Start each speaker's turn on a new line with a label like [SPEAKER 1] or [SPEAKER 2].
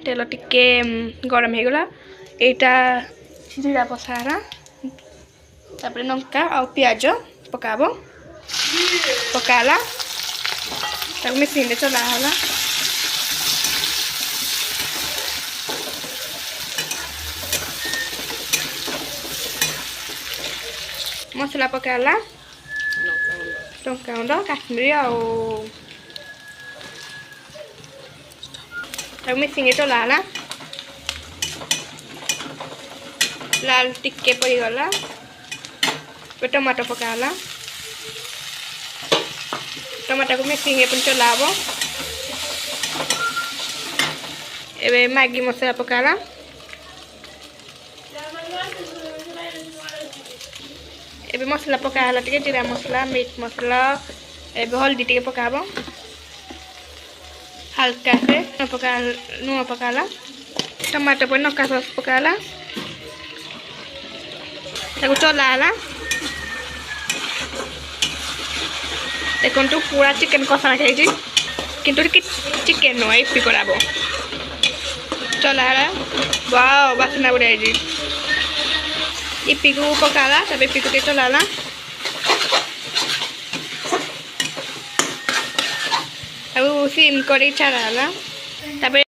[SPEAKER 1] तेल टिके गरम हो गला एटा जीरा पसारा तापर लंका आ पियाज पकाब पकाला ताको मिक्सिंग रे चला होला मसला पकाला लंका गुंड काश्मीरी आ ताको मिक्सिंग रे चला होला लाल टिके पड़ी गला टमाटो पकाला टमाटर को मिक्सिंग रे चलाब एबे मैगी मसला पकाला एबे मसला पकाला टिके जीरा मसला मीट मसला एबे हल्दी टिके पकाब हल्का से लूण पकाला टमाटर पर नक्का सॉस पकाला ताको चलाला देखो पूरा चिकेन कषा रखी किंतु चिकेन नुह इपी कराब चलाला वाह बासना बढ़िया इपी को पकाला तब इपी को चलाला अब सिम कर छाड़ा तब